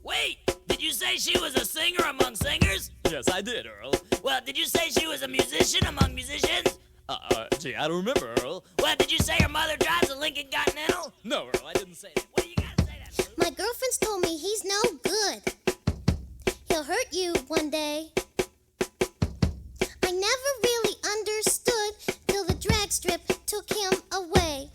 Wait, did you say she was a singer among singers? Yes, I did, Earl. Well, did you say she was a musician among musicians? Gee, I don't remember, Earl. Well, did you say her mother drives a Lincoln Continental? No, Earl, I didn't say that. Well, you gotta say that, Bruce. My girlfriend's told me he's no good. He'll hurt you one day. I never really understood till the dragstrip took him away.